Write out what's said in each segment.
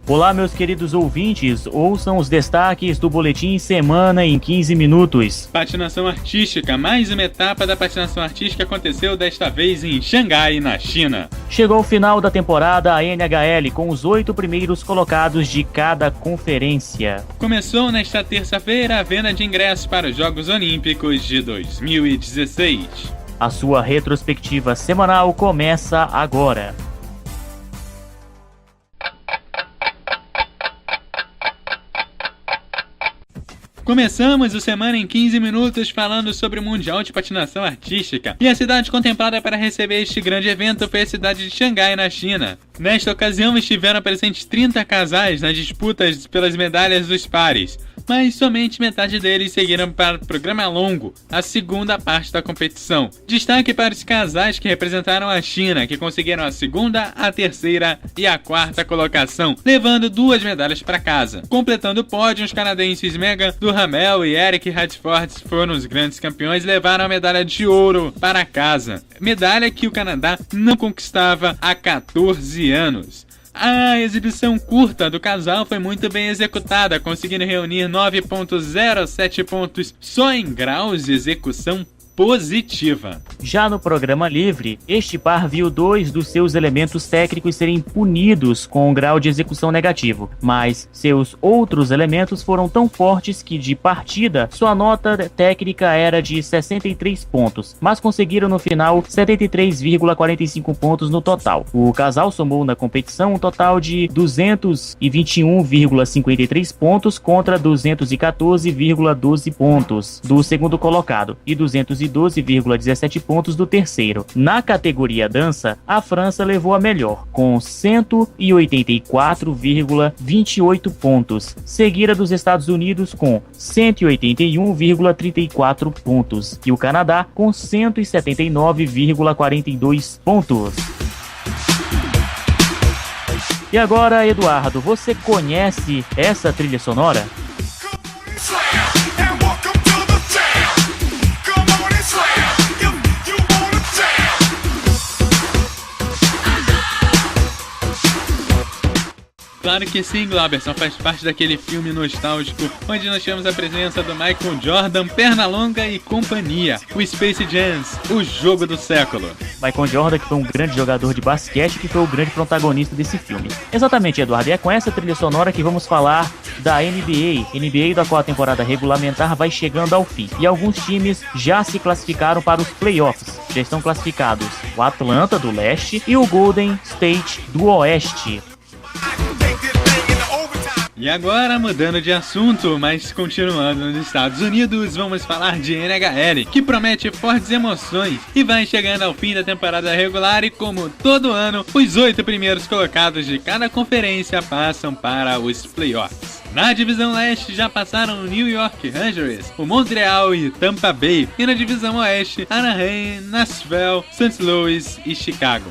Olá, meus queridos ouvintes, ouçam os destaques do Boletim Semana em 15 minutos. Patinação artística, mais uma etapa da patinação artística aconteceu desta vez em Xangai, na China. Chegou o final da temporada a NHL com os 8 primeiros colocados de cada conferência. Começou nesta terça-feira a venda de ingressos para os Jogos Olímpicos de 2016. A sua retrospectiva semanal começa agora. Começamos o Semana em 15 minutos falando sobre o Mundial de Patinação Artística, e a cidade contemplada para receber este grande evento foi a cidade de Xangai, na China. Nesta ocasião estiveram presentes 30 casais nas disputas pelas medalhas dos pares, mas somente metade deles seguiram para o programa longo, a segunda parte da competição. Destaque para os casais que representaram a China, que conseguiram a segunda, a terceira e a quarta colocação, levando 2 medalhas para casa. Completando o pódio, os canadenses Megan Duhamel e Eric Radford foram os grandes campeões e levaram a medalha de ouro para casa. Medalha que o Canadá não conquistava há 14 anos. A exibição curta do casal foi muito bem executada, conseguindo reunir 9.07 pontos só em graus de execução positiva. Já no programa livre, este par viu 2 dos seus elementos técnicos serem punidos com um grau de execução negativo, mas seus outros elementos foram tão fortes que, de partida, sua nota técnica era de 63 pontos, mas conseguiram no final 73,45 pontos no total. O casal somou na competição um total de 221,53 pontos contra 214,12 pontos do segundo colocado e 212,17 pontos do terceiro. Na categoria dança, a França levou a melhor, com 184,28 pontos, seguida dos Estados Unidos com 181,34 pontos e o Canadá com 179,42 pontos. E agora, Eduardo, você conhece essa trilha sonora? Claro que sim, Glauberson, faz parte daquele filme nostálgico onde nós tivemos a presença do Michael Jordan, Pernalonga e companhia, o Space Jam, o jogo do século. Michael Jordan, que foi um grande jogador de basquete, que foi o grande protagonista desse filme. Exatamente, Eduardo, e é com essa trilha sonora que vamos falar da NBA da qual a temporada regulamentar vai chegando ao fim. E alguns times já se classificaram para os playoffs. Já estão classificados o Atlanta, do leste, e o Golden State, do oeste. E agora, mudando de assunto, mas continuando nos Estados Unidos, vamos falar de NHL, que promete fortes emoções e vai chegando ao fim da temporada regular e, como todo ano, os 8 primeiros colocados de cada conferência passam para os playoffs. Na divisão leste já passaram o New York Rangers, o Montreal e Tampa Bay, e na divisão oeste, Anaheim, Nashville, St. Louis e Chicago.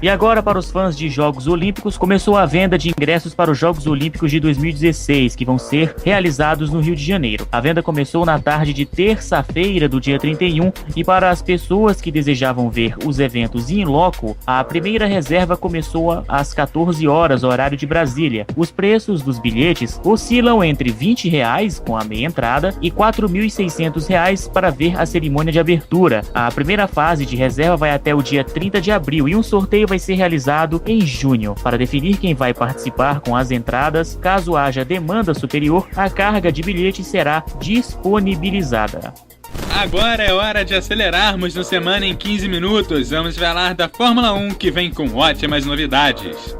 E agora, para os fãs de Jogos Olímpicos, começou a venda de ingressos para os Jogos Olímpicos de 2016, que vão ser realizados no Rio de Janeiro. A venda começou na tarde de terça-feira do dia 31 e para as pessoas que desejavam ver os eventos in loco, a primeira reserva começou às 14 horas, horário de Brasília. Os preços dos bilhetes oscilam entre R$20 com a meia entrada e R$4.600 para ver a cerimônia de abertura. A primeira fase de reserva vai até o dia 30 de abril e um sorteio vai ser realizado em junho. Para definir quem vai participar com as entradas, caso haja demanda superior, a carga de bilhete será disponibilizada. Agora é hora de acelerarmos no Semana em 15 minutos. Vamos falar da Fórmula 1, que vem com ótimas novidades.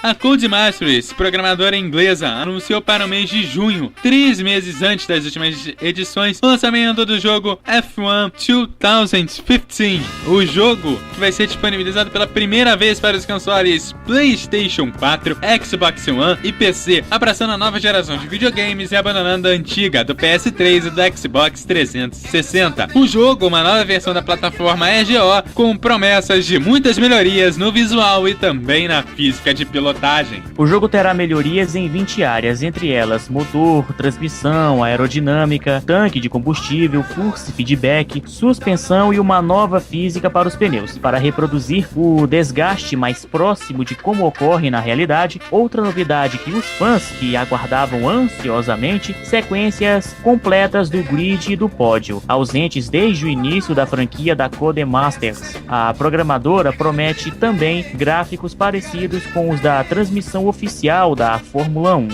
A Codemasters, programadora inglesa, anunciou para o mês de junho, 3 meses antes das últimas edições, o lançamento do jogo F1 2015. O jogo, que vai ser disponibilizado pela primeira vez para os consoles PlayStation 4, Xbox One e PC, abraçando a nova geração de videogames e abandonando a antiga do PS3 e do Xbox 360. O jogo, uma nova versão da plataforma EGO, com promessas de muitas melhorias no visual e também na física de piloto. pilotagem. O jogo terá melhorias em 20 áreas, entre elas motor, transmissão, aerodinâmica, tanque de combustível, force feedback, suspensão e uma nova física para os pneus, para reproduzir o desgaste mais próximo de como ocorre na realidade. Outra novidade que os fãs que aguardavam ansiosamente, sequências completas do grid e do pódio, ausentes desde o início da franquia da Codemasters. A programadora promete também gráficos parecidos com os da transmissão oficial da Fórmula 1.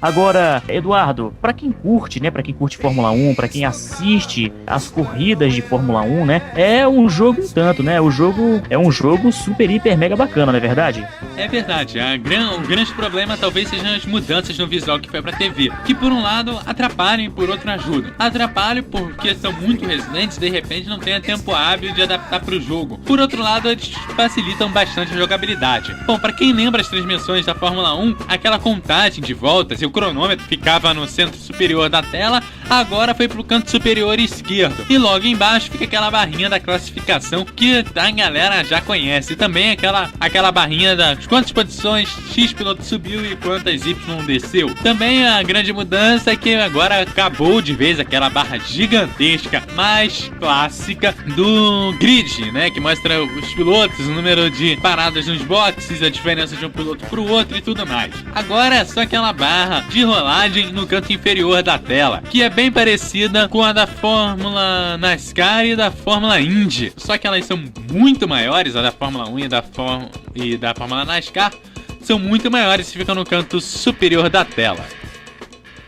Agora, Eduardo, para quem curte, né, para quem curte Fórmula 1, para quem assiste as corridas de Fórmula 1, né, é um jogo tanto, né, o jogo é um jogo super, hiper, mega bacana, não é verdade? É verdade, o grande problema talvez sejam as mudanças no visual que foi pra TV, que por um lado atrapalham e por outro ajudam. Atrapalham porque são muito resistentes e de repente não tem tempo hábil de adaptar pro jogo. Por outro lado, eles facilitam bastante a jogabilidade. Bom, para quem lembra as transmissões da Fórmula 1, aquela contagem de voltas e o cronômetro ficava no centro superior da tela, agora foi pro canto superior esquerdo. E logo embaixo fica aquela barrinha da classificação que a galera já conhece. E também aquela barrinha das quantas posições X piloto subiu e quantas Y desceu. Também a grande mudança é que agora acabou de vez aquela barra gigantesca, mais clássica do grid, né? Que mostra os pilotos, o número de paradas nos boxes, a diferença de um piloto pro outro e tudo mais. Agora é só aquela barra de rolagem no canto inferior da tela, que é bem parecida com a da Fórmula NASCAR e da Fórmula Indy. Só que elas são muito maiores, a da Fórmula 1 e da Fórmula NASCAR são muito maiores e ficam no canto superior da tela.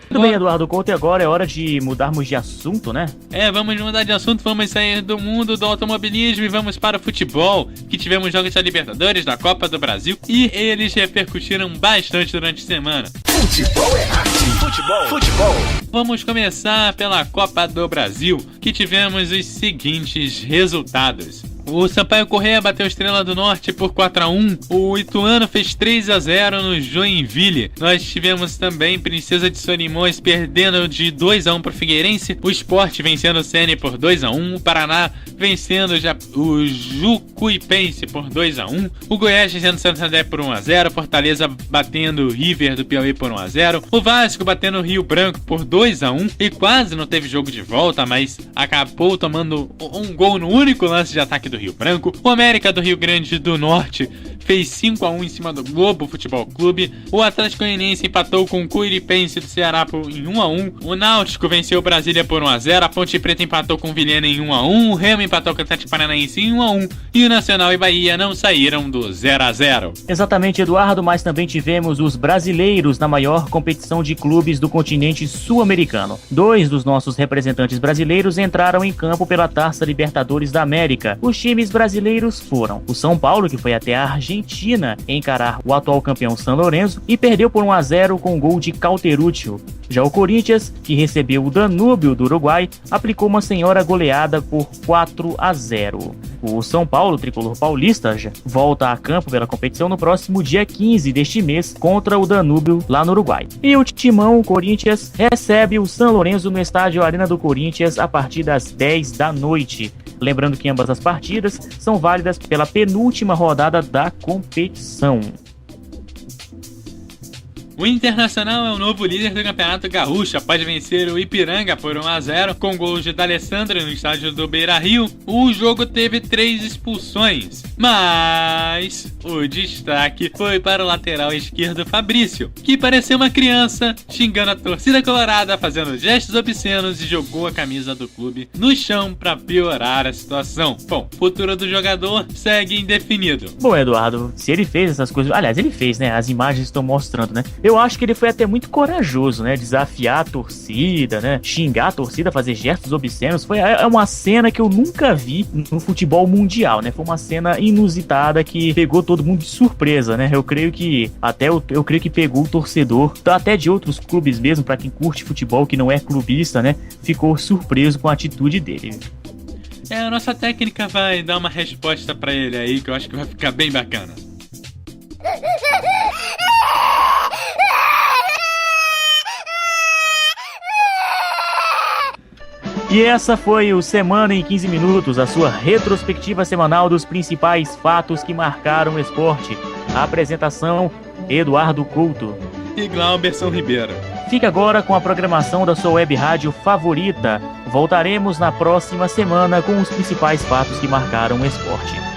Tudo bem, Eduardo Couto, e agora é hora de mudarmos de assunto, né? Vamos mudar de assunto, vamos sair do mundo do automobilismo e vamos para o futebol, que tivemos jogos da Libertadores, da Copa do Brasil, e eles repercutiram bastante durante a semana. Futebol é arte. Futebol. Vamos começar pela Copa do Brasil, que tivemos os seguintes resultados. O Sampaio Corrêa bateu a Estrela do Norte por 4-1. O Ituano fez 3-0 no Joinville. Nós tivemos também Princesa de Solimões perdendo de 2-1 para o Figueirense. O Sport vencendo o CN por 2-1. O Paraná vencendo o Jucuipense por 2-1. O Goiás vencendo o Santander por 1-0. Fortaleza batendo o River do Piauí por 1-0. O Vasco batendo o Rio Branco por 2-1. E quase não teve jogo de volta, mas acabou tomando um gol no único lance de ataque do Rio Branco. O América do Rio Grande do Norte fez 5-1 em cima do Globo Futebol Clube. O Atlético Goianiense empatou com o Cuiripense do Ceará em 1-1. O Náutico venceu o Brasília por 1-0. A Ponte Preta empatou com o Vilhena em 1-1. O Remo empatou com o Atlético Paranaense em 1-1. E o Nacional e Bahia não saíram do 0-0. Exatamente, Eduardo, mas também tivemos os brasileiros na maior competição de clubes do continente sul-americano. 2 dos nossos representantes brasileiros entraram em campo pela Taça Libertadores da América. Os times brasileiros foram o São Paulo, que foi até a Argentina encarar o atual campeão São Lourenço e perdeu por 1-0 com um gol de Cauteruccio. Já o Corinthians, que recebeu o Danúbio do Uruguai, aplicou uma senhora goleada por 4-0. O São Paulo, tricolor paulista, volta a campo pela competição no próximo dia 15 deste mês contra o Danúbio lá no Uruguai. E o Timão, o Corinthians, recebe o São Lourenço no estádio Arena do Corinthians a partir das 10 da noite. Lembrando que ambas as partidas são válidas pela penúltima rodada da competição. O Internacional é o novo líder do Campeonato Gaúcho após vencer o Ipiranga por 1-0 com gols de D'Alessandro no estádio do Beira-Rio. O jogo teve 3 expulsões, mas o destaque foi para o lateral esquerdo Fabrício, que pareceu uma criança xingando a torcida colorada, fazendo gestos obscenos e jogou a camisa do clube no chão para piorar a situação. Bom, o futuro do jogador segue indefinido. Bom, Eduardo, se ele fez essas coisas... Aliás, ele fez, né? As imagens estão mostrando, né? Eu acho que ele foi até muito corajoso, né? Desafiar a torcida, né? Xingar a torcida, fazer gestos obscenos. É uma cena que eu nunca vi no futebol mundial, né? Foi uma cena inusitada que pegou todo mundo de surpresa, né? Eu creio que pegou o torcedor, até de outros clubes mesmo, pra quem curte futebol, que não é clubista, né? Ficou surpreso com a atitude dele. A nossa técnica vai dar uma resposta pra ele aí, que eu acho que vai ficar bem bacana. E essa foi o Semana em 15 Minutos, a sua retrospectiva semanal dos principais fatos que marcaram o esporte. A apresentação Eduardo Couto e Glauberson Ribeiro. Fique agora com a programação da sua web rádio favorita. Voltaremos na próxima semana com os principais fatos que marcaram o esporte.